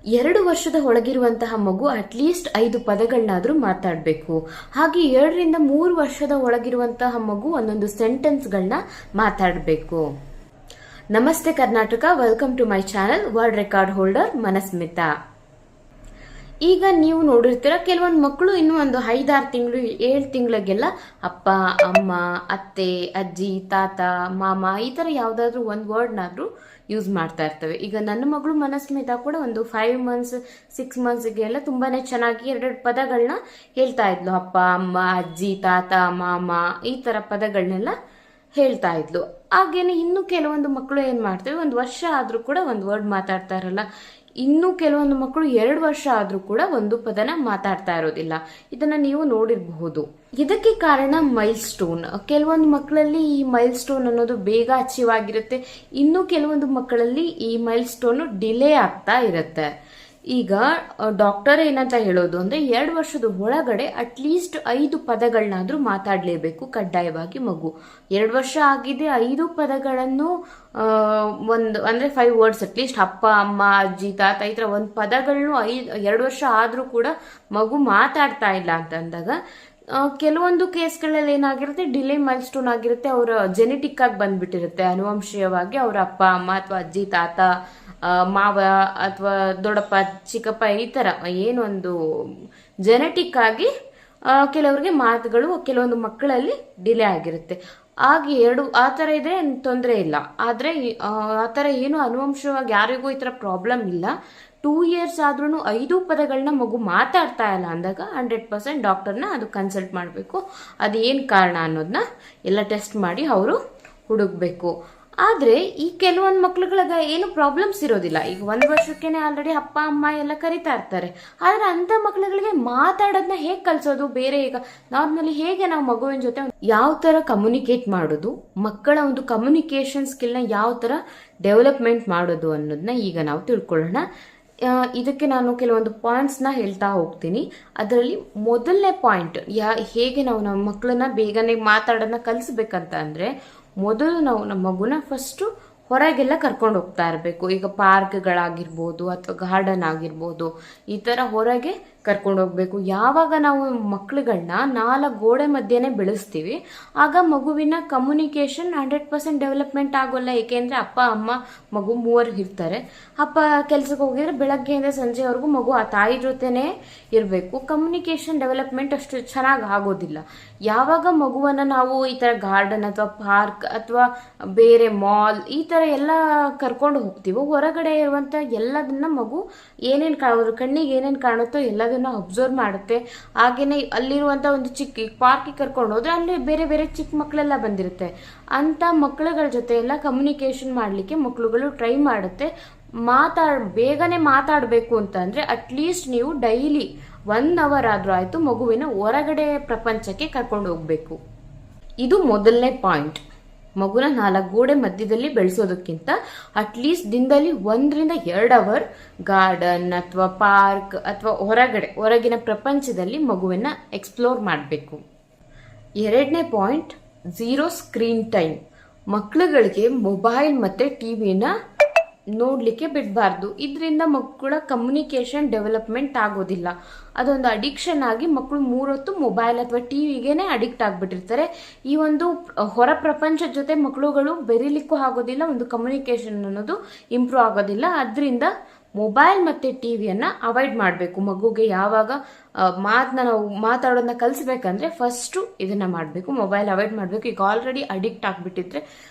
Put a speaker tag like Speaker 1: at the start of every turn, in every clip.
Speaker 1: 2 ವರ್ಷದ ಒಳಗಿರುವಂತಹ ಮಗು ಅಟ್ಲೀಸ್ಟ್ 5 ಪದಗಳನ್ನಾದ್ರೂ ಮಾತಾಡಬೇಕು. ಹಾಗೆ 2ರಿಂದ 3 ವರ್ಷದ ಒಳಗಿರುವಂತಹ ಮಗು ಒಂದೊಂದು ಸೆಂಟೆನ್ಸ್ಗಳನ್ನ ಮಾತಾಡಬೇಕು. ನಮಸ್ತೆ Karnataka, welcome to my channel world record holder Manasmita. ಈಗ ನೀವು ನೋಡಿರ್ತೀರ, ಕೆಲವೊಂದು ಮಕ್ಕಳು ಇನ್ನೂ ಒಂದು 5-6 ತಿಂಗಳು 7 ತಿಂಗಳಿಗೆಲ್ಲ ಅಪ್ಪ, ಅಮ್ಮ, ಅತ್ತೆ, ಅಜ್ಜಿ, ತಾತ, ಮಾಮ ಈ ತರ ಯಾವ್ದಾದ್ರು ಒಂದು ವರ್ಡ್ನಾದ್ರೂ ಯೂಸ್ ಮಾಡ್ತಾ ಇರ್ತವೆ. ಈಗ ನನ್ನ ಮಗಳು ಮನಸ್ಮಿತಾ ಕೂಡ ಒಂದು 5 ಮಂತ್ಸ್ 6 ಮಂತ್ಸ್ಗೆಲ್ಲ ತುಂಬಾನೇ ಚೆನ್ನಾಗಿ 2 ಪದಗಳನ್ನ ಹೇಳ್ತಾ ಇದ್ಲು. ಅಪ್ಪ, ಅಮ್ಮ, ಅಜ್ಜಿ, ತಾತ, ಮಾಮ ಈ ತರ ಪದಗಳನ್ನೆಲ್ಲ ಹೇಳ್ತಾ ಇದ್ಲು. ಹಾಗೇನೆ ಇನ್ನು ಕೆಲವೊಂದು ಮಕ್ಕಳು ಏನ್ ಮಾಡ್ತವೆ, 1 ವರ್ಷ ಆದ್ರೂ ಕೂಡ ಒಂದು ವರ್ಡ್ ಮಾತಾಡ್ತಾ ಇರಲ್ಲ. ಇನ್ನು ಕೆಲವೊಂದು ಮಕ್ಕಳು 2 ವರ್ಷ ಆದ್ರೂ ಕೂಡ ಒಂದು ಪದನ ಮಾತಾಡ್ತಾ ಇರೋದಿಲ್ಲ. ಇದನ್ನ ನೀವು ನೋಡಿರಬಹುದು. ಇದಕ್ಕೆ ಕಾರಣ ಮೈಲ್ ಸ್ಟೋನ್. ಕೆಲವೊಂದು ಮಕ್ಕಳಲ್ಲಿ ಈ ಮೈಲ್ ಸ್ಟೋನ್ ಅನ್ನೋದು ಬೇಗ ಅಚೀವ್ ಆಗಿರುತ್ತೆ, ಇನ್ನು ಕೆಲವೊಂದು ಮಕ್ಕಳಲ್ಲಿ ಈ ಮೈಲ್ ಸ್ಟೋನ್ ಡಿಲೇ ಆಗ್ತಾ ಇರುತ್ತೆ. ಈಗ ಡಾಕ್ಟರ್ ಏನಂತ ಹೇಳೋದು ಅಂದ್ರೆ 2 ವರ್ಷದ ಒಳಗಡೆ ಅಟ್ಲೀಸ್ಟ್ 5 ಪದಗಳನ್ನಾದ್ರೂ ಮಾತಾಡ್ಲೇಬೇಕು ಕಡ್ಡಾಯವಾಗಿ ಮಗು. 2 ವರ್ಷ ಆಗಿದೆ, 5 ಪದಗಳನ್ನು ಅಂದ್ರೆ 5 ವರ್ಡ್ಸ್ ಅಟ್ಲೀಸ್ಟ್ ಅಪ್ಪ, ಅಮ್ಮ, ಅಜ್ಜಿ, ತಾತ ಈ ತರ ಒಂದು ಪದಗಳನ್ನು 2 ವರ್ಷ ಆದ್ರೂ ಕೂಡ ಮಗು ಮಾತಾಡ್ತಾ ಇಲ್ಲ ಅಂತಂದಾಗ ಕೆಲವೊಂದು ಕೇಸ್ಗಳಲ್ಲಿ ಏನಾಗಿರುತ್ತೆ, ಡಿಲೇ ಮೈಲ್ ಸ್ಟೋನ್ ಆಗಿರುತ್ತೆ. ಅವರ ಜೆನೆಟಿಕ್ ಆಗಿ ಬಂದ್ಬಿಟ್ಟಿರುತ್ತೆ, ಅನುವಂಶೀಯವಾಗಿ ಅವರ ಅಪ್ಪ, ಅಮ್ಮ ಅಥವಾ ಅಜ್ಜಿ, ತಾತ, ಮಾವ ಅಥವಾ ದೊಡ್ಡಪ್ಪ, ಚಿಕ್ಕಪ್ಪ ಈ ತರ ಏನೊಂದು ಜೆನೆಟಿಕ್ ಆಗಿ ಕೆಲವರಿಗೆ ಮಾತುಗಳು ಕೆಲವೊಂದು ಮಕ್ಕಳಲ್ಲಿ ಡಿಲೇ ಆಗಿರುತ್ತೆ. ಹಾಗೆ ಆ ತರ ಇದ್ರೆ ತೊಂದರೆ ಇಲ್ಲ. ಆದ್ರೆ ಆ ತರ ಏನು ಅನುವಂಶವಾಗಿ ಯಾರಿಗೂ ಈ ತರ ಪ್ರಾಬ್ಲಮ್ ಇಲ್ಲ. 2 ಇಯರ್ಸ್ ಆದ್ರೂ 5 ಪದಗಳನ್ನ ಮಗು ಮಾತಾಡ್ತಾ ಇಲ್ಲ ಅಂದಾಗ 100% ಡಾಕ್ಟರ್ನ ಅದು ಕನ್ಸಲ್ಟ್ ಮಾಡಬೇಕು. ಅದೇನ್ ಕಾರಣ ಅನ್ನೋದನ್ನ ಎಲ್ಲ ಟೆಸ್ಟ್ ಮಾಡಿ ಅವರು ಹುಡುಕ್ಬೇಕು. ಆದ್ರೆ ಈ ಕೆಲವೊಂದು ಮಕ್ಳುಗಳಿಗೆ ಏನು ಪ್ರಾಬ್ಲಮ್ಸ್ ಇರೋದಿಲ್ಲ. ಈಗ 1 ವರ್ಷಕ್ಕೇನೆ ಆಲ್ರೆಡಿ ಅಪ್ಪ, ಅಮ್ಮ ಎಲ್ಲ ಕರಿತಾ ಇರ್ತಾರೆ. ಆದ್ರೆ ಅಂತ ಮಕ್ಳುಗಳಿಗೆ ಮಾತಾಡೋದನ್ನ ಹೇಗೆ ಕಲ್ಸೋದು? ಬೇರೆ ಈಗ ನಾರ್ಮಲಿ ಹೇಗೆ ನಾವು ಮಗುವಿನ ಜೊತೆ ಯಾವ ತರ ಕಮ್ಯುನಿಕೇಟ್ ಮಾಡೋದು, ಮಕ್ಕಳ ಒಂದು ಕಮ್ಯುನಿಕೇಶನ್ ಸ್ಕಿಲ್ನ ಯಾವ ತರ ಡೆವಲಪ್ಮೆಂಟ್ ಮಾಡೋದು ಅನ್ನೋದನ್ನ ಈಗ ನಾವು ತಿಳ್ಕೊಳ್ಳೋಣ. ಇದಕ್ಕೆ ನಾನು ಕೆಲವೊಂದು ಪಾಯಿಂಟ್ಸ್ನ ಹೇಳ್ತಾ ಹೋಗ್ತೀನಿ. ಅದರಲ್ಲಿ ಮೊದಲನೇ ಪಾಯಿಂಟ್, ಹೇಗೆ ನಾವು ನಮ್ಮ ಮಕ್ಕಳನ್ನ ಬೇಗನೆ ಮಾತಾಡೋದನ್ನ ಕಲಿಸ್ಬೇಕಂತ ಅಂದ್ರೆ, ಮೊದಲು ನಾವು ನಮ್ಮ ಮಗುನ ಫಸ್ಟು ಹೊರಗೆಲ್ಲ ಕರ್ಕೊಂಡು ಹೋಗ್ತಾ ಇರಬೇಕು. ಈಗ ಪಾರ್ಕ್ಗಳಾಗಿರ್ಬೋದು ಅಥವಾ ಗಾರ್ಡನ್ ಆಗಿರ್ಬೋದು, ಈ ಥರ ಹೊರಗೆ ಕರ್ಕೊಂಡು ಹೋಗ್ಬೇಕು. ಯಾವಾಗ ನಾವು ಮಕ್ಳುಗಳನ್ನ 4 ಗೋಡೆ ಮಧ್ಯೆನೆ ಬೆಳೆಸ್ತೀವಿ, ಆಗ ಮಗುವಿನ ಕಮ್ಯುನಿಕೇಶನ್ 100% ಡೆವಲಪ್ಮೆಂಟ್ ಆಗೋಲ್ಲ. ಏಕೆಂದ್ರೆ ಅಪ್ಪ, ಅಮ್ಮ, ಮಗು 3 ಇರ್ತಾರೆ. ಅಪ್ಪ ಕೆಲ್ಸಕ್ಕೆ ಹೋಗಿದ್ರೆ ಬೆಳಗ್ಗೆಯಿಂದ ಸಂಜೆವರೆಗೂ ಮಗು ಆ ತಾಯಿ ಜೊತೆನೆ ಇರಬೇಕು. ಕಮ್ಯುನಿಕೇಶನ್ ಡೆವಲಪ್ಮೆಂಟ್ ಅಷ್ಟು ಚೆನ್ನಾಗಿ ಆಗೋದಿಲ್ಲ. ಯಾವಾಗ ಮಗುವನ್ನ ನಾವು ಈ ತರ ಗಾರ್ಡನ್ ಅಥವಾ ಪಾರ್ಕ್ ಅಥವಾ ಬೇರೆ ಮಾಲ್ ಈ ತರ ಎಲ್ಲ ಕರ್ಕೊಂಡು ಹೋಗ್ತೀವೋ, ಹೊರಗಡೆ ಇರುವಂತ ಎಲ್ಲದನ್ನ ಮಗು ಕಣ್ಣಿಗೆ ಏನೇನ್ ಕಾಣುತ್ತೋ ಎಲ್ಲದನ್ನ ಅಬ್ಸರ್ವ್ ಮಾಡುತ್ತೆ. ಹಾಗೇನೆ ಅಲ್ಲಿರುವಂತ ಒಂದು ಚಿಕ್ಕ ಪಾರ್ಕಿಗೆ ಕರ್ಕೊಂಡು ಹೋದ್ರೆ ಅಲ್ಲಿ ಬೇರೆ ಬೇರೆ ಚಿಕ್ಕ ಮಕ್ಕಳೆಲ್ಲ ಬಂದಿರುತ್ತೆ. ಅಂತ ಮಕ್ಕಳುಗಳ ಜೊತೆ ಎಲ್ಲ ಕಮ್ಯುನಿಕೇಶನ್ ಮಾಡ್ಲಿಕ್ಕೆ ಮಕ್ಕಳುಗಳು ಟ್ರೈ ಮಾಡುತ್ತೆ. ಬೇಗನೆ ಮಾತಾಡಬೇಕು ಅಂತ ಅಂದ್ರೆ ಅಟ್ಲೀಸ್ಟ್ ನೀವು ಡೈಲಿ 1 ಅವರ್ ಆದ್ರೂ ಆಯ್ತು ಮಗುವಿನ ಹೊರಗಡೆ ಪ್ರಪಂಚಕ್ಕೆ ಕರ್ಕೊಂಡು ಹೋಗ್ಬೇಕು. ಇದು ಮೊದಲನೇ ಪಾಯಿಂಟ್. ಮಗುನ 4 ಗೋಡೆ ಮಧ್ಯದಲ್ಲಿ ಬೆಳೆಸೋದಕ್ಕಿಂತ ಅಟ್ಲೀಸ್ಟ್ ದಿನದಲ್ಲಿ 1ರಿಂದ 2 ಅವರ್ ಗಾರ್ಡನ್ ಅಥವಾ ಪಾರ್ಕ್ ಅಥವಾ ಹೊರಗಿನ ಪ್ರಪಂಚದಲ್ಲಿ ಮಗುವನ್ನ ಎಕ್ಸ್ಪ್ಲೋರ್ ಮಾಡಬೇಕು. 2ನೇ ಪಾಯಿಂಟ್, 0 ಸ್ಕ್ರೀನ್ ಟೈಮ್. ಮಕ್ಕಳುಗಳಿಗೆ ಮೊಬೈಲ್ ಮತ್ತೆ ಟಿವಿನ ನೋಡ್ಲಿಕ್ಕೆ ಬಿಡಬಾರ್ದು. ಇದರಿಂದ ಮಕ್ಕಳ ಕಮ್ಯುನಿಕೇಶನ್ ಡೆವಲಪ್ಮೆಂಟ್ ಆಗೋದಿಲ್ಲ. ಅದೊಂದು ಅಡಿಕ್ಷನ್ ಆಗಿ ಮಕ್ಕಳು 3 ಹೊತ್ತು ಮೊಬೈಲ್ ಅಥವಾ ಟಿವಿಗೆನೆ ಅಡಿಕ್ಟ್ ಆಗ್ಬಿಟ್ಟಿರ್ತಾರೆ. ಈ ಒಂದು ಹೊರ ಪ್ರಪಂಚದ ಜೊತೆ ಮಕ್ಕಳುಗಳು ಬೆರೀಲಿಕ್ಕೂ ಆಗೋದಿಲ್ಲ, ಒಂದು ಕಮ್ಯುನಿಕೇಶನ್ ಅನ್ನೋದು ಇಂಪ್ರೂವ್ ಆಗೋದಿಲ್ಲ. ಅದರಿಂದ ಮೊಬೈಲ್ ಮತ್ತೆ ಟಿವಿಯನ್ನ ಅವಾಯ್ಡ್ ಮಾಡಬೇಕು. ಮಗುಗೆ ಯಾವಾಗ ನಾವು ಮಾತಾಡೋದನ್ನ ಕಲಿಸ್ಬೇಕಂದ್ರೆ ಫಸ್ಟ್ ಇದನ್ನ ಮಾಡಬೇಕು, ಮೊಬೈಲ್ ಅವಾಯ್ಡ್ ಮಾಡಬೇಕು. ಈಗ ಆಲ್ರೆಡಿ ಅಡಿಕ್ಟ್ ಆಗ್ಬಿಟ್ಟಿದ್ರೆ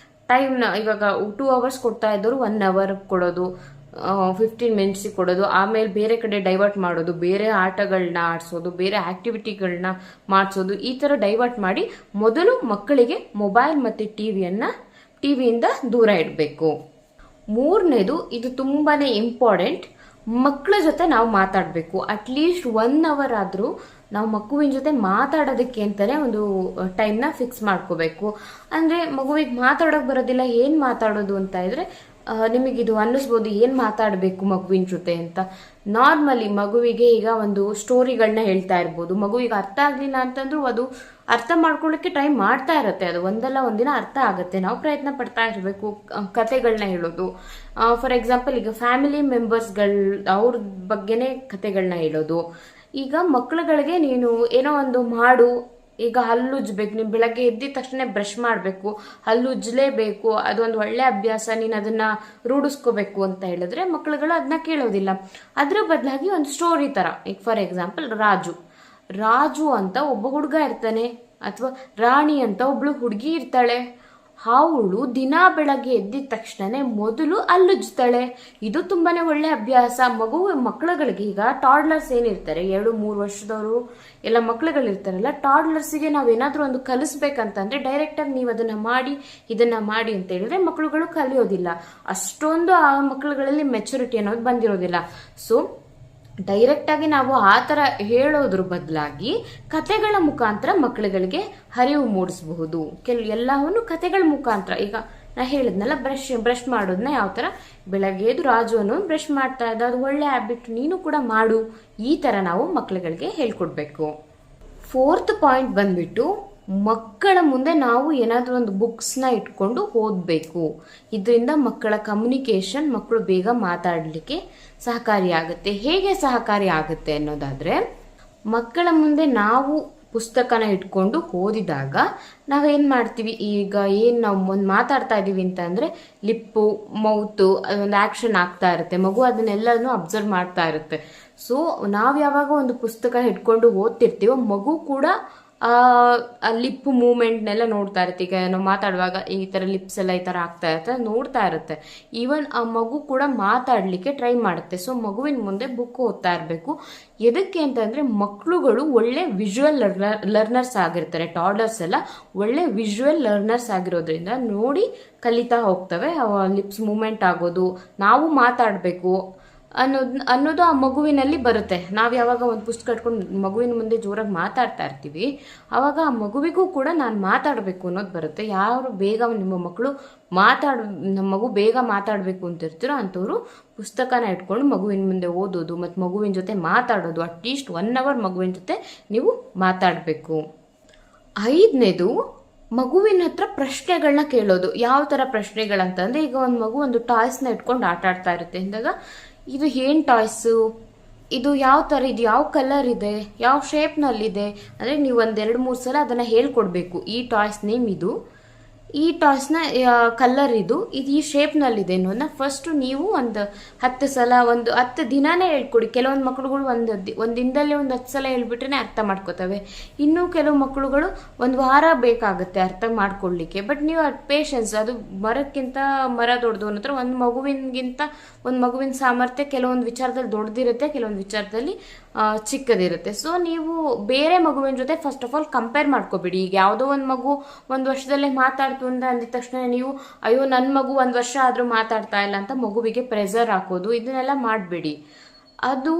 Speaker 1: ಟೈಮ್ನ ಇವಾಗ 2 ಅವರ್ಸ್ ಕೊಡ್ತಾ ಇದ್ದವರು 1 ಅವರ್ ಕೊಡೋದು, 15 ಮಿನಿಟ್ಸಿಗೆ ಕೊಡೋದು, ಆಮೇಲೆ ಬೇರೆ ಕಡೆ ಡೈವರ್ಟ್ ಮಾಡೋದು, ಬೇರೆ ಆಟಗಳನ್ನ ಆಡಿಸೋದು, ಬೇರೆ ಆಕ್ಟಿವಿಟಿಗಳನ್ನ ಮಾಡಿಸೋದು, ಈ ಥರ ಡೈವರ್ಟ್ ಮಾಡಿ ಮೊದಲು ಮಕ್ಕಳಿಗೆ ಮೊಬೈಲ್ ಮತ್ತು ಟಿವಿಯಿಂದ ದೂರ ಇಡಬೇಕು. 3ನೇದು, ಇದು ತುಂಬಾನೇ ಇಂಪಾರ್ಟೆಂಟ್, ಮಕ್ಕಳ ಜೊತೆ ನಾವು ಮಾತಾಡಬೇಕು. ಅಟ್ಲೀಸ್ಟ್ 1 ಅವರ್ ಆದರೂ ನಾವು ಮಗುವಿನ ಜೊತೆ ಮಾತಾಡೋದಕ್ಕೆ ಅಂತಾನೆ ಒಂದು ಟೈಮ್ನ ಫಿಕ್ಸ್ ಮಾಡ್ಕೋಬೇಕು. ಅಂದ್ರೆ ಮಗುವಿಗೆ ಮಾತಾಡೋಕೆ ಬರೋದಿಲ್ಲ, ಏನ್ ಮಾತಾಡೋದು ಅಂತ ಇದ್ರೆ ನಿಮಗಿದು ಅನ್ನಿಸ್ಬೋದು ಏನು ಮಾತಾಡಬೇಕು ಮಗುವಿನ ಜೊತೆ ಅಂತ. ನಾರ್ಮಲಿ ಮಗುವಿಗೆ ಈಗ ಒಂದು ಸ್ಟೋರಿಗಳನ್ನ ಹೇಳ್ತಾ ಇರ್ಬೋದು. ಮಗುವಿಗೆ ಅರ್ಥ ಆಗಲಿಲ್ಲ ಅಂತಂದ್ರೂ ಅದು ಅರ್ಥ ಮಾಡ್ಕೊಳ್ಳೋಕ್ಕೆ ಟ್ರೈ ಮಾಡ್ತಾ ಇರುತ್ತೆ. ಅದು ಒಂದಲ್ಲ ಒಂದಿನ ಅರ್ಥ ಆಗುತ್ತೆ. ನಾವು ಪ್ರಯತ್ನ ಪಡ್ತಾ ಇರಬೇಕು ಕತೆಗಳನ್ನ ಹೇಳೋದು. ಫಾರ್ ಎಕ್ಸಾಂಪಲ್ ಈಗ ಫ್ಯಾಮಿಲಿ ಮೆಂಬರ್ಸ್ಗಳು ಅವ್ರ ಬಗ್ಗೆನೇ ಕತೆಗಳನ್ನ ಹೇಳೋದು. ಈಗ ಮಕ್ಕಳುಗಳಿಗೆ ನೀನು ಏನೋ ಒಂದು ಮಾಡು, ಈಗ ಹಲ್ಲುಜ್ಬೇಕು, ನೀವು ಬೆಳಗ್ಗೆ ಎದ್ದಿದ ತಕ್ಷಣ ಬ್ರಷ್ ಮಾಡಬೇಕು, ಹಲ್ಲುಜ್ಲೇಬೇಕು, ಅದೊಂದು ಒಳ್ಳೆ ಅಭ್ಯಾಸ, ನೀನು ಅದನ್ನ ರೂಢಿಸ್ಕೋಬೇಕು ಅಂತ ಹೇಳಿದ್ರೆ ಮಕ್ಕಳುಗಳು ಅದನ್ನ ಕೇಳೋದಿಲ್ಲ. ಅದ್ರ ಬದಲಾಗಿ ಒಂದು ಸ್ಟೋರಿ ತರ, ಈಗ ಫಾರ್ ಎಕ್ಸಾಂಪಲ್ ರಾಜು ಅಂತ ಒಬ್ಬ ಹುಡುಗ ಇರ್ತಾನೆ, ಅಥವಾ ರಾಣಿ ಅಂತ ಒಬ್ಳು ಹುಡುಗಿ ಇರ್ತಾಳೆ. ಅವಳು ದಿನ ಬೆಳಗ್ಗೆ ಎದ್ದಿದ ತಕ್ಷಣನೇ ಮೊದಲು ಹಲ್ಲುಜ್ತಾಳೆ. ಇದು ತುಂಬಾನೇ ಒಳ್ಳೆ ಅಭ್ಯಾಸ. ಮಕ್ಕಳುಗಳಿಗೆ ಈಗ ಟಾಡ್ಲರ್ಸ್ ಏನಿರ್ತಾರೆ, 2-3 ವರ್ಷದವರು ಎಲ್ಲ ಮಕ್ಕಳುಗಳಿರ್ತಾರಲ್ಲ, ಟಾಡ್ಲರ್ಸಿಗೆ ನಾವೇನಾದ್ರೂ ಒಂದು ಕಲಿಸ್ಬೇಕಂತಂದ್ರೆ ಡೈರೆಕ್ಟ್ ಆಗಿ ನೀವು ಅದನ್ನ ಮಾಡಿ ಇದನ್ನ ಮಾಡಿ ಅಂತ ಹೇಳಿದ್ರೆ ಮಕ್ಕಳುಗಳು ಕಲಿಯೋದಿಲ್ಲ. ಅಷ್ಟೊಂದು ಆ ಮಕ್ಕಳುಗಳಲ್ಲಿ ಮೆಚುರಿಟಿ ಅನ್ನೋದು ಬಂದಿರೋದಿಲ್ಲ. ಸೊ ಡೈರೆಕ್ಟ್ ಆಗಿ ನಾವು ಆ ಥರ ಹೇಳೋದ್ರ ಬದಲಾಗಿ ಕತೆಗಳ ಮುಖಾಂತರ ಮಕ್ಕಳುಗಳಿಗೆ ಅರಿವು ಮೂಡಿಸಬಹುದು. ಎಲ್ಲವನ್ನು ಕತೆಗಳ ಮುಖಾಂತರ. ಈಗ ನಾ ಹೇಳಿದ್ನಲ್ಲ, ಬ್ರಷ್ ಮಾಡೋದನ್ನ ಯಾವ ಥರ ಬೆಳಗ್ಗೆ ಎದ್ದು ರಾಜು ಅನ್ನೋ ಬ್ರಷ್ ಮಾಡ್ತಾ ಇದ್ದ, ಅದು ಒಳ್ಳೆ ಹ್ಯಾಬಿಟ್, ನೀನು ಕೂಡ ಮಾಡು. ಈ ಥರ ನಾವು ಮಕ್ಕಳುಗಳಿಗೆ ಹೇಳ್ಕೊಡ್ಬೇಕು. 4th ಪಾಯಿಂಟ್ ಬಂದ್ಬಿಟ್ಟು, ಮಕ್ಕಳ ಮುಂದೆ ನಾವು ಏನಾದರೂ ಒಂದು ಬುಕ್ಸ್ನ ಇಟ್ಕೊಂಡು ಓದಬೇಕು. ಇದರಿಂದ ಮಕ್ಕಳ ಕಮ್ಯುನಿಕೇಷನ್, ಮಕ್ಕಳು ಬೇಗ ಮಾತಾಡಲಿಕ್ಕೆ ಸಹಕಾರಿಯಾಗುತ್ತೆ. ಹೇಗೆ ಸಹಕಾರಿ ಆಗುತ್ತೆ ಅನ್ನೋದಾದ್ರೆ, ಮಕ್ಕಳ ಮುಂದೆ ನಾವು ಪುಸ್ತಕನ ಇಟ್ಕೊಂಡು ಓದಿದಾಗ ನಾವೇನು ಮಾಡ್ತೀವಿ, ಈಗ ಏನು ನಾವು ಒಂದು ಮಾತಾಡ್ತಾ ಇದ್ದೀವಿ ಅಂತಂದರೆ ಲಿಪ್ಪು, ಮೌತು ಅದೊಂದು ಆ್ಯಕ್ಷನ್ ಆಗ್ತಾ ಇರುತ್ತೆ. ಮಗು ಅದನ್ನೆಲ್ಲನೂ ಅಬ್ಸರ್ವ್ ಮಾಡ್ತಾ ಇರುತ್ತೆ. ಸೊ ನಾವು ಯಾವಾಗ ಒಂದು ಪುಸ್ತಕ ಇಟ್ಕೊಂಡು ಓದ್ತಿರ್ತೀವೋ ಮಗು ಕೂಡ ಆ ಲಿಪ್ ಮೂಮೆಂಟ್ನೆಲ್ಲ ನೋಡ್ತಾ ಇರುತ್ತೆ. ಈಗ ನಾವು ಮಾತಾಡುವಾಗ ಈ ಥರ ಲಿಪ್ಸ್ ಎಲ್ಲ ಈ ಥರ ಆಗ್ತಾ ಇರುತ್ತೆ, ನೋಡ್ತಾ ಇರುತ್ತೆ. ಈವನ್ ಆ ಮಗು ಕೂಡ ಮಾತಾಡಲಿಕ್ಕೆ ಟ್ರೈ ಮಾಡುತ್ತೆ. ಸೊ ಮಗುವಿನ ಮುಂದೆ ಬುಕ್ ಓದ್ತಾ ಇರಬೇಕು. ಎದಕ್ಕೆ ಅಂತಂದರೆ ಮಕ್ಕಳುಗಳು ಒಳ್ಳೆ ವಿಜುವಲ್ ಲರ್ನರ್ಸ್ ಆಗಿರ್ತಾರೆ. ಟಾಡ್ಲರ್ಸ್ ಎಲ್ಲ ಒಳ್ಳೆ ವಿಜುವಲ್ ಲರ್ನರ್ಸ್ ಆಗಿರೋದ್ರಿಂದ ನೋಡಿ ಕಲಿತಾ ಹೋಗ್ತವೆ. ಲಿಪ್ಸ್ ಮೂಮೆಂಟ್ ಆಗೋದು, ನಾವು ಮಾತಾಡಬೇಕು ಅನ್ನೋದು ಆ ಮಗುವಿನಲ್ಲಿ ಬರುತ್ತೆ. ನಾವು ಯಾವಾಗ ಒಂದು ಪುಸ್ತಕ ಇಟ್ಕೊಂಡು ಮಗುವಿನ ಮುಂದೆ ಜೋರಾಗಿ ಮಾತಾಡ್ತಾ ಇರ್ತೀವಿ, ಆವಾಗ ಆ ಮಗುವಿಗೂ ಕೂಡ ನಾನು ಮಾತಾಡಬೇಕು ಅನ್ನೋದು ಬರುತ್ತೆ. ಯಾರು ಬೇಗ ನಿಮ್ಮ ಮಕ್ಕಳು ನಮ್ಮ ಮಗು ಬೇಗ ಮಾತಾಡಬೇಕು ಅಂತಿರ್ತೀರೋ ಅಂಥವ್ರು ಪುಸ್ತಕನ ಇಟ್ಕೊಂಡು ಮಗುವಿನ ಮುಂದೆ ಓದೋದು ಮತ್ತು ಮಗುವಿನ ಜೊತೆ ಮಾತಾಡೋದು. ಅಟ್ಲೀಸ್ಟ್ 1 hour ಮಗುವಿನ ಜೊತೆ ನೀವು ಮಾತಾಡಬೇಕು. 5ನೇದು, ಮಗುವಿನ ಹತ್ರ ಪ್ರಶ್ನೆಗಳನ್ನ ಕೇಳೋದು. ಯಾವ ಥರ ಪ್ರಶ್ನೆಗಳಂತಂದರೆ, ಈಗ ಒಂದು ಮಗು ಒಂದು ಟಾಯ್ಸ್ನ ಇಟ್ಕೊಂಡು ಆಟ ಆಡ್ತಾ ಇರುತ್ತೆ ಅಂದಾಗ, ಇದು ಏನು ಟಾಯ್ಸು, ಇದು ಯಾವ ಥರ, ಇದು ಯಾವ ಕಲರ್ ಇದೆ, ಯಾವ ಶೇಪ್ನಲ್ಲಿದೆ ಅಂದರೆ ನೀವು 1-2-3 ಸಲ ಅದನ್ನು ಹೇಳ್ಕೊಡ್ಬೇಕು. ಈ ಟಾಯ್ಸ್ ನೇಮ್ ಇದು, ಈ ಟಾಯ್ಸ್ನ ಕಲರ್ ಇದು ಈ ಶೇಪ್ನಲ್ಲಿದೆ ಅನ್ನೋದನ್ನ ಫಸ್ಟು ನೀವು ಒಂದು 10 ಸಲ, ಒಂದು 10 ದಿನಾನೇ ಹೇಳ್ಕೊಡಿ. ಕೆಲವೊಂದು ಮಕ್ಕಳುಗಳು ಒಂದು ದಿನದಲ್ಲಿ ಒಂದು 10 ಸಲ ಹೇಳ್ಬಿಟ್ರೆ ಅರ್ಥ ಮಾಡ್ಕೋತವೆ. ಇನ್ನು ಕೆಲವು ಮಕ್ಕಳುಗಳು 1 ವಾರ ಬೇಕಾಗುತ್ತೆ ಅರ್ಥ ಮಾಡ್ಕೊಳ್ಳಿಕ್ಕೆ. ಬಟ್ ನೀವು ಪೇಷನ್ಸ್, ಅದು ಮರಕ್ಕಿಂತ ಮರ ದೊಡ್ಡದು ಅನ್ನೋ ಒಂದು ಮಗುವಿನ ಸಾಮರ್ಥ್ಯ ಕೆಲವೊಂದು ವಿಚಾರದಲ್ಲಿ ದೊಡ್ಡದಿರುತ್ತೆ, ಕೆಲವೊಂದು ವಿಚಾರದಲ್ಲಿ ಚಿಕ್ಕದಿರುತ್ತೆ. ಸೊ ನೀವು ಬೇರೆ ಮಗುವಿನ ಜೊತೆ ಫಸ್ಟ್ ಆಫ್ ಆಲ್ ಕಂಪೇರ್ ಮಾಡ್ಕೋಬೇಡಿ. ಈಗ ಯಾವುದೋ ಒಂದು ಮಗು 1 ವರ್ಷದಲ್ಲೇ ಮಾತಾಡ್ತು ಅಂತ ಅಂದಿದ ತಕ್ಷಣ ನೀವು ಅಯ್ಯೋ ನನ್ನ ಮಗು 1 ವರ್ಷ ಆದರೂ ಮಾತಾಡ್ತಾ ಇಲ್ಲ ಅಂತ ಮಗುವಿಗೆ ಪ್ರೆಷರ್ ಹಾಕೋದು, ಇದನ್ನೆಲ್ಲ ಮಾಡಬೇಡಿ. ಅದು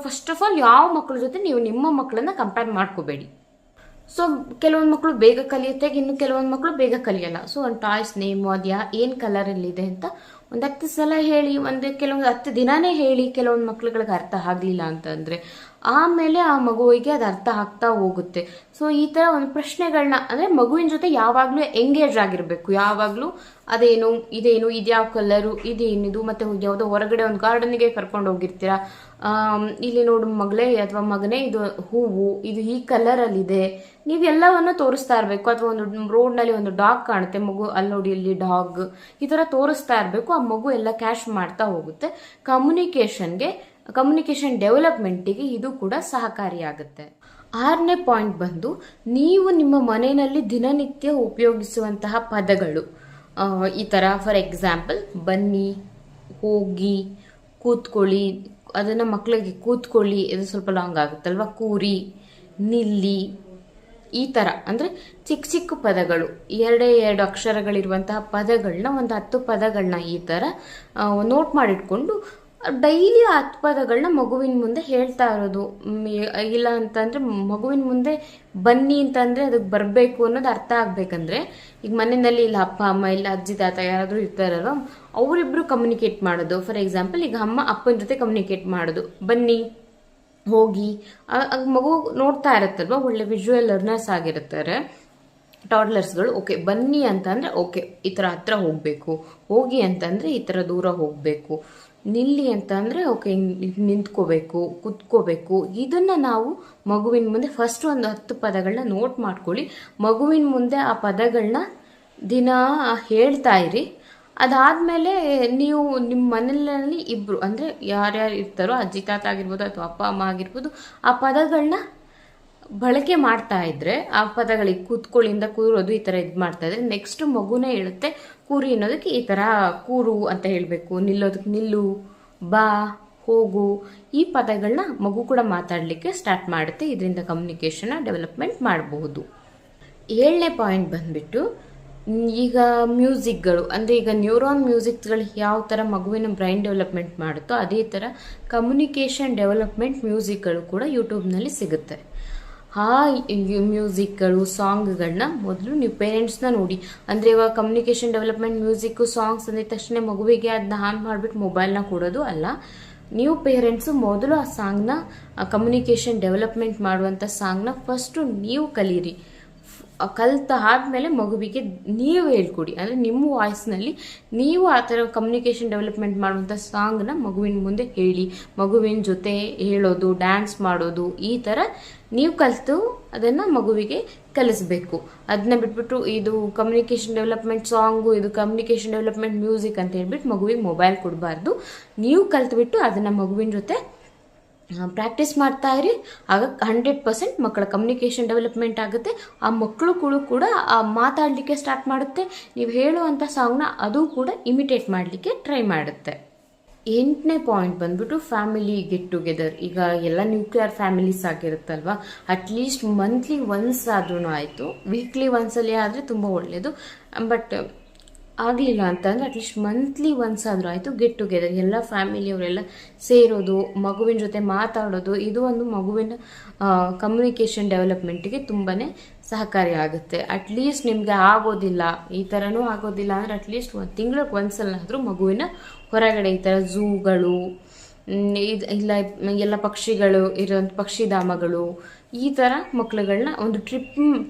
Speaker 1: ಫಸ್ಟ್ ಆಫ್ ಆಲ್ ಯಾವ ಮಕ್ಕಳ ಜೊತೆ ನೀವು ನಿಮ್ಮ ಮಕ್ಕಳನ್ನ ಕಂಪೇರ್ ಮಾಡ್ಕೋಬೇಡಿ. ಸೊ ಕೆಲವೊಂದು ಮಕ್ಕಳು ಬೇಗ ಕಲಿಯುತ್ತೆ, ಇನ್ನು ಕೆಲವೊಂದು ಮಕ್ಕಳು ಬೇಗ ಕಲಿಯಲ್ಲ. ಸೊ ಒಂದು ಟಾಯ್ಸ್ ನೇಮು ಅದು ಏನು ಕಲರಲ್ಲಿದೆ ಅಂತ ಒಂದು 10 ಸಲ ಹೇಳಿ, ಕೆಲವೊಂದು 10 ದಿನಾನೇ ಹೇಳಿ. ಕೆಲವೊಂದು ಮಕ್ಳುಗಳಿಗೆ ಅರ್ಥ ಆಗಲಿಲ್ಲ ಅಂತಂದರೆ ಆಮೇಲೆ ಆ ಮಗುವಿಗೆ ಅದು ಅರ್ಥ ಆಗ್ತಾ ಹೋಗುತ್ತೆ. ಸೊ ಈ ಥರ ಒಂದು ಪ್ರಶ್ನೆಗಳನ್ನ, ಅಂದರೆ ಮಗುವಿನ ಜೊತೆ ಯಾವಾಗಲೂ ಎಂಗೇಜ್ ಆಗಿರಬೇಕು. ಯಾವಾಗಲೂ ಅದೇನು, ಇದೇನು, ಇದ್ಯಾವ ಕಲರು, ಇದೇನಿದು, ಮತ್ತು ಯಾವುದೋ ಹೊರಗಡೆ ಒಂದು ಗಾರ್ಡನ್ಗೆ ಕರ್ಕೊಂಡು ಹೋಗಿರ್ತೀರ, ಇಲ್ಲಿ ನೋಡು ಮಗಳೇ ಅಥವಾ ಮಗನೇ, ಇದು ಹೂವು, ಇದು ಈ ಕಲರಲ್ಲಿದೆ, ನೀವೆಲ್ಲವನ್ನು ತೋರಿಸ್ತಾ ಇರಬೇಕು. ಅಥವಾ ಒಂದು ರೋಡ್ನಲ್ಲಿ ಒಂದು ಡಾಗ್ ಕಾಣುತ್ತೆ, ಮಗು ಅಲ್ಲಿ ನೋಡಿ ಇಲ್ಲಿ ಡಾಗ್, ಈ ಥರ ತೋರಿಸ್ತಾ ಇರಬೇಕು. ಆ ಮಗು ಎಲ್ಲ ಕ್ಯಾಶ್ ಮಾಡ್ತಾ ಹೋಗುತ್ತೆ. ಕಮ್ಯುನಿಕೇಷನ್ ಡೆವಲಪ್ಮೆಂಟಿಗೆ ಇದು ಕೂಡ ಸಹಕಾರಿಯಾಗುತ್ತೆ. 6ನೇ ಪಾಯಿಂಟ್ ಬಂದು, ನೀವು ನಿಮ್ಮ ಮನೆಯಲ್ಲಿ ದಿನನಿತ್ಯ ಉಪಯೋಗಿಸುವಂತಹ ಪದಗಳು. ಈ ಥರ ಫಾರ್ ಎಕ್ಸಾಂಪಲ್ ಬನ್ನಿ, ಹೋಗಿ, ಕೂತ್ಕೊಳ್ಳಿ, ಅದನ್ನು ಮಕ್ಕಳಿಗೆ ಕೂತ್ಕೊಳ್ಳಿ, ಇದು ಸ್ವಲ್ಪ ಲಾಂಗ್ ಆಗುತ್ತಲ್ವ, ಕೂರಿ, ನಿಲ್ಲಿ, ಈ ಥರ ಅಂದರೆ ಚಿಕ್ಕ ಚಿಕ್ಕ ಪದಗಳು, 2 ಅಕ್ಷರಗಳಿರುವಂತಹ ಪದಗಳನ್ನ, ಒಂದು 10 ಪದಗಳನ್ನ ಈ ಥರ ನೋಟ್ ಮಾಡಿಟ್ಕೊಂಡು ಡೈಲಿ ಆ ಪದಗಳನ್ನ ಮಗುವಿನ ಮುಂದೆ ಹೇಳ್ತಾ ಇರೋದು. ಇಲ್ಲ ಅಂತಂದ್ರೆ ಮಗುವಿನ ಮುಂದೆ ಬನ್ನಿ ಅಂತಂದ್ರೆ ಅದಕ್ಕೆ ಬರಬೇಕು ಅನ್ನೋದು ಅರ್ಥ ಆಗ್ಬೇಕಂದ್ರೆ, ಈಗ ಮನೆಯಲ್ಲಿ ಇಲ್ಲ ಅಪ್ಪ ಅಮ್ಮ ಇಲ್ಲ ಅಜ್ಜಿ ತಾತ ಯಾರಾದ್ರೂ ಇರ್ತಾರಲ್ವ, ಅವರಿಬ್ರು ಕಮ್ಯುನಿಕೇಟ್ ಮಾಡೋದು. ಫಾರ್ ಎಕ್ಸಾಂಪಲ್, ಈಗ ಅಮ್ಮ ಅಪ್ಪನ ಜೊತೆ ಕಮ್ಯುನಿಕೇಟ್ ಮಾಡೋದು, ಬನ್ನಿ, ಹೋಗಿ. ಮಗು ನೋಡ್ತಾ ಇರುತ್ತಲ್ವ, ಒಳ್ಳೆ ವಿಜುವಲ್ ಲರ್ನರ್ಸ್ ಆಗಿರ್ತಾರೆ ಟಾಡ್ಲರ್ಸ್ಗಳು. ಓಕೆ, ಬನ್ನಿ ಅಂತಂದ್ರೆ ಓಕೆ ಈ ಥರ ಹತ್ರ ಹೋಗಬೇಕು, ಹೋಗಿ ಅಂತಂದ್ರೆ ಈ ಥರ ದೂರ ಹೋಗಬೇಕು, ನಿಲ್ಲಿ ಅಂತ ಅಂದರೆ ಓಕೆ ನಿಂತ್ಕೋಬೇಕು, ಕುತ್ಕೋಬೇಕು. ಇದನ್ನು ನಾವು ಮಗುವಿನ ಮುಂದೆ ಫಸ್ಟ್ ಒಂದು 10 ಪದಗಳನ್ನ ನೋಟ್ ಮಾಡ್ಕೊಳ್ಳಿ. ಮಗುವಿನ ಮುಂದೆ ಆ ಪದಗಳನ್ನ ದಿನ ಹೇಳ್ತಾ ಇರಿ. ಅದಾದಮೇಲೆ ನೀವು ನಿಮ್ಮ ಮನೆಯಲ್ಲಿ ಇಬ್ಬರು ಅಂದರೆ ಯಾರ್ಯಾರು ಇರ್ತಾರೋ, ಅಜ್ಜಿ ತಾತ ಆಗಿರ್ಬೋದು ಅಥವಾ ಅಪ್ಪ ಅಮ್ಮ ಆಗಿರ್ಬೋದು, ಆ ಪದಗಳನ್ನ ಬಳಕೆ ಮಾಡ್ತಾ ಇದ್ರೆ, ಆ ಪದಗಳಿಗೆ ಕೂತ್ಕೊಳ್ಳಿಂದ ಕೂರೋದು ಈ ಥರ ಇದು ಮಾಡ್ತಾ ಇದ್ರೆ, ನೆಕ್ಸ್ಟ್ ಮಗುನೇ ಹೇಳುತ್ತೆ ಕೂರಿ ಅನ್ನೋದಕ್ಕೆ ಈ ಥರ ಕೂರು ಅಂತ ಹೇಳಬೇಕು, ನಿಲ್ಲೋದಕ್ಕೆ ನಿಲ್ಲು, ಬಾ, ಹೋಗು. ಈ ಪದಗಳನ್ನ ಮಗು ಕೂಡ ಮಾತಾಡಲಿಕ್ಕೆ ಸ್ಟಾರ್ಟ್ ಮಾಡುತ್ತೆ. ಇದರಿಂದ ಕಮ್ಯುನಿಕೇಷನ್ನ ಡೆವಲಪ್ಮೆಂಟ್ ಮಾಡಬಹುದು. 7ನೇ ಪಾಯಿಂಟ್ ಬಂದ್ಬಿಟ್ಟು, ಈಗ ಮ್ಯೂಸಿಕ್ಗಳು ಅಂದರೆ ಈಗ ನ್ಯೂರಾನ್ ಮ್ಯೂಸಿಕ್ಗಳು ಯಾವ ಥರ ಮಗುವಿನ ಬ್ರೈನ್ ಡೆವಲಪ್ಮೆಂಟ್ ಮಾಡುತ್ತೋ ಅದೇ ಥರ ಕಮ್ಯುನಿಕೇಷನ್ ಡೆವಲಪ್ಮೆಂಟ್ ಮ್ಯೂಸಿಕ್ಗಳು ಕೂಡ ಯೂಟ್ಯೂಬ್ನಲ್ಲಿ ಸಿಗುತ್ತೆ. ಆ ಮ್ಯೂಸಿಕ್ಗಳು, ಸಾಂಗ್ಗಳನ್ನ ಮೊದಲು ನೀವು ಪೇರೆಂಟ್ಸ್ನ ನೋಡಿ. ಅಂದರೆ ಇವಾಗ ಕಮ್ಯುನಿಕೇಷನ್ ಡೆವಲಪ್ಮೆಂಟ್ ಮ್ಯೂಸಿಕ್ಕು, ಸಾಂಗ್ಸ್ ಅಂದಿದ ತಕ್ಷಣ ಮಗುವಿಗೆ ಅದನ್ನ ಆನ್ ಮಾಡಿಬಿಟ್ಟು ಮೊಬೈಲ್ನ ಕೊಡೋದು ಅಲ್ಲ. ನೀವು ಪೇರೆಂಟ್ಸು ಮೊದಲು ಆ ಸಾಂಗ್ನ, ಕಮ್ಯುನಿಕೇಷನ್ ಡೆವಲಪ್ಮೆಂಟ್ ಮಾಡುವಂಥ ಸಾಂಗ್ನ ಫಸ್ಟು ನೀವು ಕಲೀರಿ. ಕಲಿತ ಆದಮೇಲೆ ಮಗುವಿಗೆ ನೀವು ಹೇಳ್ಕೊಡಿ. ಅಂದರೆ ನಿಮ್ಮ ವಾಯ್ಸ್ನಲ್ಲಿ ನೀವು ಆ ಥರ ಕಮ್ಯುನಿಕೇಷನ್ ಡೆವಲಪ್ಮೆಂಟ್ ಮಾಡುವಂಥ ಸಾಂಗ್ನ ಮಗುವಿನ ಮುಂದೆ ಹೇಳಿ, ಮಗುವಿನ ಜೊತೆ ಹೇಳೋದು, ಡ್ಯಾನ್ಸ್ ಮಾಡೋದು, ಈ ಥರ ನೀವು ಕಲಿತು ಅದನ್ನು ಮಗುವಿಗೆ ಕಲಿಸ್ಬೇಕು. ಅದನ್ನ ಬಿಟ್ಬಿಟ್ಟು ಇದು ಕಮ್ಯುನಿಕೇಷನ್ ಡೆವಲಪ್ಮೆಂಟ್ ಸಾಂಗು, ಇದು ಕಮ್ಯುನಿಕೇಷನ್ ಡೆವಲಪ್ಮೆಂಟ್ ಮ್ಯೂಸಿಕ್ ಅಂತ ಹೇಳ್ಬಿಟ್ಟು ಮಗುವಿಗೆ ಮೊಬೈಲ್ ಕೊಡಬಾರ್ದು. ನೀವು ಕಲಿತ್ಬಿಟ್ಟು ಅದನ್ನು ಮಗುವಿನ ಜೊತೆ ಪ್ರಾಕ್ಟೀಸ್ ಮಾಡ್ತಾ ಇರಿ. ಆಗ 100% ಮಕ್ಕಳ ಕಮ್ಯುನಿಕೇಷನ್ ಡೆವಲಪ್ಮೆಂಟ್ ಆಗುತ್ತೆ. ಆ ಮಕ್ಕಳು ಕೂಡ ಮಾತಾಡಲಿಕ್ಕೆ ಸ್ಟಾರ್ಟ್ ಮಾಡುತ್ತೆ. ನೀವು ಹೇಳುವಂಥ ಸಾಂಗ್ನ ಅದು ಕೂಡ ಇಮಿಟೇಟ್ ಮಾಡಲಿಕ್ಕೆ ಟ್ರೈ ಮಾಡುತ್ತೆ. 8ನೇ ಪಾಯಿಂಟ್ ಬಂದ್ಬಿಟ್ಟು ಫ್ಯಾಮಿಲಿ ಗೆಟ್ ಟುಗೆದರ್. ಈಗ ಎಲ್ಲ ನ್ಯೂಕ್ಲಿಯರ್ ಫ್ಯಾಮಿಲೀಸ್ ಆಗಿರುತ್ತಲ್ವ, ಅಟ್ಲೀಸ್ಟ್ ಮಂತ್ಲಿ ಒನ್ಸ್ ಆದ್ರೂ ಆಯಿತು, ವೀಕ್ಲಿ ಒನ್ಸಲ್ಲಿ ಆದರೆ ತುಂಬ ಒಳ್ಳೆಯದು. ಬಟ್ ಆಗಲಿಲ್ಲ ಅಂತಂದರೆ ಅಟ್ಲೀಸ್ಟ್ ಮಂತ್ಲಿ ಒನ್ಸ್ ಆದರೂ ಆಯಿತು, ಗೆಟ್ ಟುಗೆದರ್ ಎಲ್ಲ ಫ್ಯಾಮಿಲಿಯವರೆಲ್ಲ ಸೇರೋದು, ಮಗುವಿನ ಜೊತೆ ಮಾತಾಡೋದು, ಇದು ಒಂದು ಮಗುವಿನ ಕಮ್ಯುನಿಕೇಷನ್ ಡೆವಲಪ್ಮೆಂಟಿಗೆ ತುಂಬಾ ಸಹಕಾರಿ ಆಗುತ್ತೆ. ಅಟ್ಲೀಸ್ಟ್ ನಿಮಗೆ ಆಗೋದಿಲ್ಲ, ಈ ಥರನೂ ಆಗೋದಿಲ್ಲ ಅಂದರೆ ಅಟ್ಲೀಸ್ಟ್ 1 ತಿಂಗಳಿಗೆ ಒಂದ್ಸಲನಾದರೂ ಮಗುವಿನ ಹೊರಗಡೆ ಈ ಥರ ಝೂಗಳು, ಇಲ್ಲ ಎಲ್ಲ ಪಕ್ಷಿಗಳು ಇರೋಂಥ ಪಕ್ಷಿಧಾಮಗಳು, ಈ ಥರ ಮಕ್ಕಳುಗಳನ್ನ ಒಂದು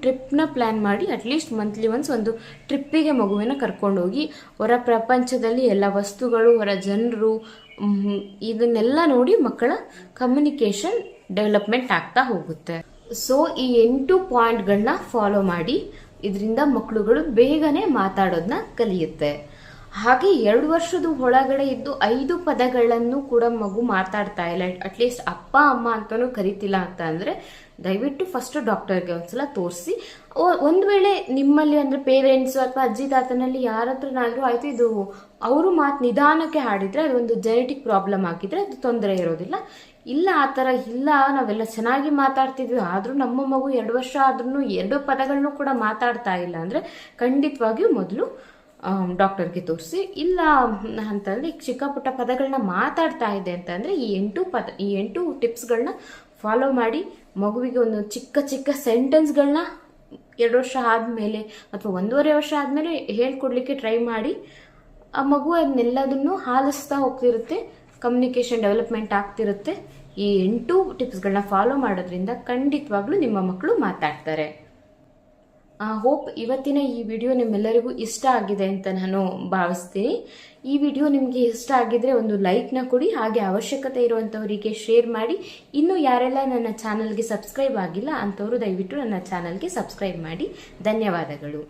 Speaker 1: ಟ್ರಿಪ್ನ ಪ್ಲ್ಯಾನ್ ಮಾಡಿ ಅಟ್ಲೀಸ್ಟ್ ಮಂತ್ಲಿ ಒನ್ಸ್ ಒಂದು ಟ್ರಿಪ್ಪಿಗೆ ಮಗುವಿನ ಕರ್ಕೊಂಡೋಗಿ ಹೊರ ಪ್ರಪಂಚದಲ್ಲಿ ಎಲ್ಲ ವಸ್ತುಗಳು, ಹೊರ ಜನರು, ಇದನ್ನೆಲ್ಲ ನೋಡಿ ಮಕ್ಕಳ ಕಮ್ಯುನಿಕೇಷನ್ ಡೆವಲಪ್ಮೆಂಟ್ ಆಗ್ತಾ ಹೋಗುತ್ತೆ. ಸೊ ಈ 8 ಪಾಯಿಂಟ್ಗಳನ್ನ ಫಾಲೋ ಮಾಡಿ, ಇದರಿಂದ ಮಕ್ಕಳುಗಳು ಬೇಗನೆ ಮಾತಾಡೋದನ್ನ ಕಲಿಯುತ್ತೆ. ಹಾಗೆ 2 ವರ್ಷದ ಒಳಗಡೆ ಇದ್ದು 5 ಪದಗಳನ್ನು ಕೂಡ ಮಗು ಮಾತಾಡ್ತಾ ಇಲ್ಲ, ಅಟ್ಲೀಸ್ಟ್ ಅಪ್ಪ ಅಮ್ಮ ಅಂತಲೂ ಕರಿತಿಲ್ಲ ಅಂತ ಅಂದರೆ ದಯವಿಟ್ಟು ಫಸ್ಟ್ ಡಾಕ್ಟರ್ಗೆ ಒಂದ್ಸಲ ತೋರಿಸಿ. ಒಂದು ವೇಳೆ ನಿಮ್ಮಲ್ಲಿ ಅಂದರೆ ಪೇರೆಂಟ್ಸು ಅಥವಾ ಅಜ್ಜಿ ತಾತನಲ್ಲಿ ಯಾರ ಹತ್ರನಾದರೂ ಆಯಿತು ಇದು ಅವರು ನಿಧಾನಕ್ಕೆ ಹಾಡಿದರೆ ಅದೊಂದು ಜೆನೆಟಿಕ್ ಪ್ರಾಬ್ಲಮ್ ಆಗಿದ್ರೆ ಅದು ತೊಂದರೆ ಇರೋದಿಲ್ಲ. ಇಲ್ಲ ಆ ಥರ ಇಲ್ಲ, ನಾವೆಲ್ಲ ಚೆನ್ನಾಗಿ ಮಾತಾಡ್ತಿದ್ವಿ ಆದರೂ ನಮ್ಮ ಮಗು 2 ವರ್ಷ ಆದ್ರೂ 2 ಪದಗಳನ್ನು ಕೂಡ ಮಾತಾಡ್ತಾ ಇಲ್ಲ ಅಂದರೆ ಖಂಡಿತವಾಗಿಯೂ ಮೊದಲು ಡಾಕ್ಟರ್ಗೆ ತೋರಿಸಿ. ಇಲ್ಲ ಅಂತಂದರೆ ಈಗ ಚಿಕ್ಕ ಪುಟ್ಟ ಪದಗಳನ್ನ ಮಾತಾಡ್ತಾ ಇದೆ ಅಂತಂದರೆ ಈ 8 ಟಿಪ್ಸ್ಗಳನ್ನ ಫಾಲೋ ಮಾಡಿ ಮಗುವಿಗೆ ಒಂದು ಚಿಕ್ಕ ಸೆಂಟೆನ್ಸ್ಗಳನ್ನ 2 ವರ್ಷ ಆದಮೇಲೆ ಅಥವಾ 1.5 ವರ್ಷ ಆದಮೇಲೆ ಹೇಳ್ಕೊಡ್ಲಿಕ್ಕೆ ಟ್ರೈ ಮಾಡಿ. ಆ ಮಗು ಅದನ್ನೆಲ್ಲದನ್ನು ಆಲಿಸ್ತಾ ಹೋಗ್ತಿರುತ್ತೆ, ಕಮ್ಯುನಿಕೇಷನ್ ಡೆವಲಪ್ಮೆಂಟ್ ಆಗ್ತಿರುತ್ತೆ. ಈ 8 ಟಿಪ್ಸ್ಗಳನ್ನ ಫಾಲೋ ಮಾಡೋದ್ರಿಂದ ಖಂಡಿತವಾಗ್ಲೂ ನಿಮ್ಮ ಮಕ್ಕಳು ಮಾತಾಡ್ತಾರೆ. ಹೋಪ್ ಇವತ್ತಿನ ಈ ವಿಡಿಯೋ ನಿಮ್ಮೆಲ್ಲರಿಗೂ ಇಷ್ಟ ಆಗಿದೆ ಅಂತ ನಾನು ಭಾವಿಸ್ತೀನಿ. ಈ ವಿಡಿಯೋ ನಿಮಗೆ ಇಷ್ಟ ಆಗಿದ್ರೆ ಒಂದು ಲೈಕ್ನ ಕೊಡಿ, ಹಾಗೆ ಅವಶ್ಯಕತೆ ಇರುವಂಥವರಿಗೆ ಶೇರ್ ಮಾಡಿ. ಇನ್ನು ಯಾರೆಲ್ಲ ನನ್ನ ಚಾನಲ್ಗೆ ಸಬ್ಸ್ಕ್ರೈಬ್ ಆಗಿಲ್ಲ ಅಂಥವರು ದಯವಿಟ್ಟು ನನ್ನ ಚಾನಲ್ಗೆ ಸಬ್ಸ್ಕ್ರೈಬ್ ಮಾಡಿ. ಧನ್ಯವಾದಗಳು.